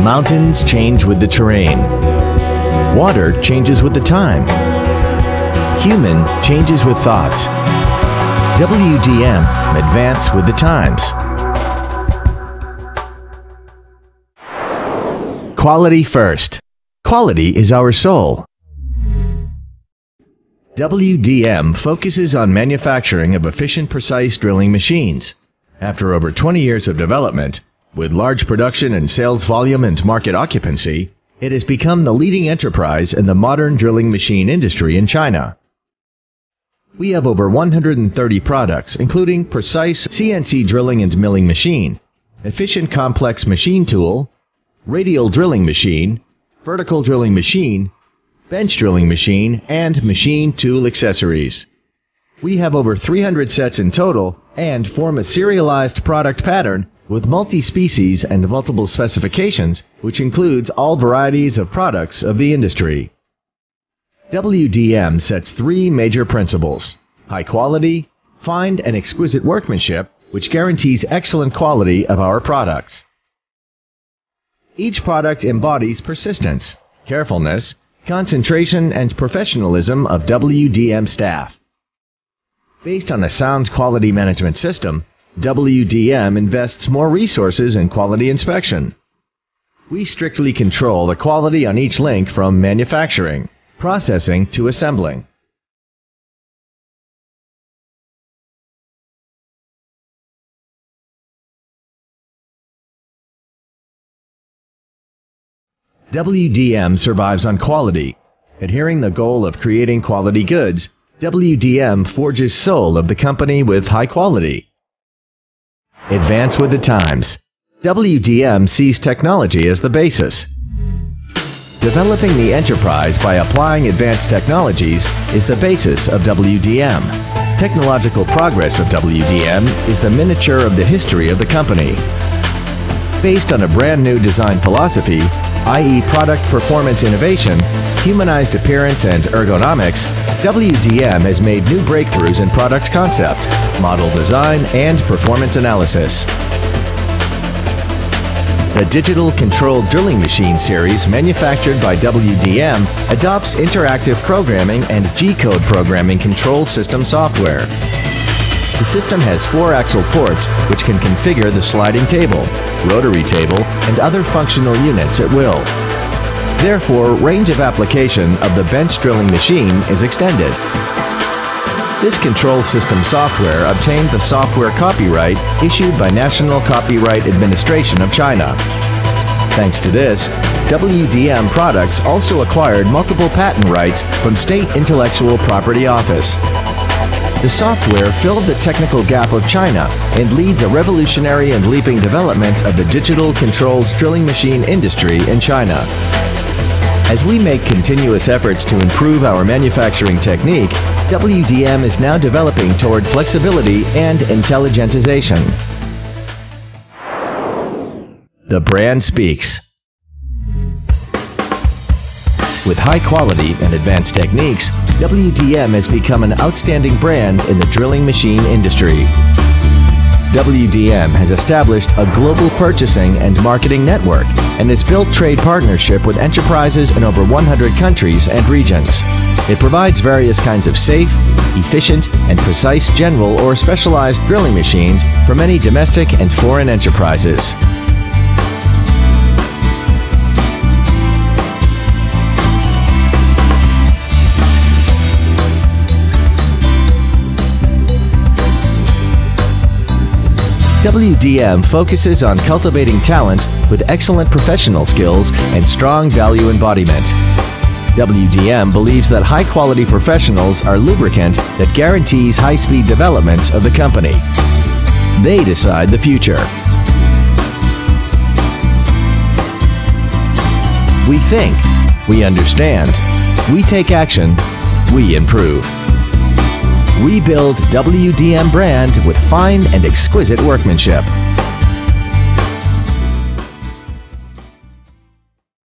Mountains change with the terrain. Water changes with the time. Human changes with thoughts. WDM, advance with the times. Quality first. Quality is our soul. WDM focuses on manufacturing of efficient, precise drilling machines. After over 20 years of development, with large production and sales volume and market occupancy, it has become the leading enterprise in the modern drilling machine industry in China. We have over 130 products, including precise CNC drilling and milling machine, efficient complex machine tool, radial drilling machine, vertical drilling machine, bench drilling machine, and machine tool accessories. We have over 300 sets in total and form a serialized product pattern with multi-species and multiple specifications, which includes all varieties of products of the industry. WDM sets three major principles: high quality, fine and exquisite workmanship, which guarantees excellent quality of our products. Each product embodies persistence, carefulness, concentration, and professionalism of WDM staff. Based on a sound quality management system, WDM invests more resources in quality inspection. We strictly control the quality on each link from manufacturing, processing to assembling. WDM survives on quality. Adhering the goal of creating quality goods, WDM forges soul of the company with high quality. Advance with the times. WDM sees technology as the basis. Developing the enterprise by applying advanced technologies is the basis of WDM. Technological progress of WDM is the miniature of the history of the company. Based on a brand new design philosophy, i.e. product performance innovation, humanized appearance and ergonomics, WDM has made new breakthroughs in product concept, model design, and performance analysis. The Digital Controlled Drilling Machine series manufactured by WDM adopts interactive programming and G-code programming control system software. The system has 4-axle ports which can configure the sliding table, rotary table, and other functional units at will. Therefore, range of application of the bench drilling machine is extended. This control system software obtained the software copyright issued by National Copyright Administration of China. Thanks to this, WDM products also acquired multiple patent rights from State Intellectual Property Office. The software filled the technical gap of China and leads a revolutionary and leaping development of the digital controlled drilling machine industry in China. As we make continuous efforts to improve our manufacturing technique, WDM is now developing toward flexibility and intelligentization. The brand speaks. With high quality and advanced techniques, WDM has become an outstanding brand in the drilling machine industry. WDM has established a global purchasing and marketing network and has built trade partnership with enterprises in over 100 countries and regions. It provides various kinds of safe, efficient, and precise general or specialized drilling machines for many domestic and foreign enterprises. WDM focuses on cultivating talents with excellent professional skills and strong value embodiment. WDM believes that high-quality professionals are lubricant that guarantees high-speed development of the company. They decide the future. We think, we understand, we take action, we improve. We build WDM brand with fine and exquisite workmanship.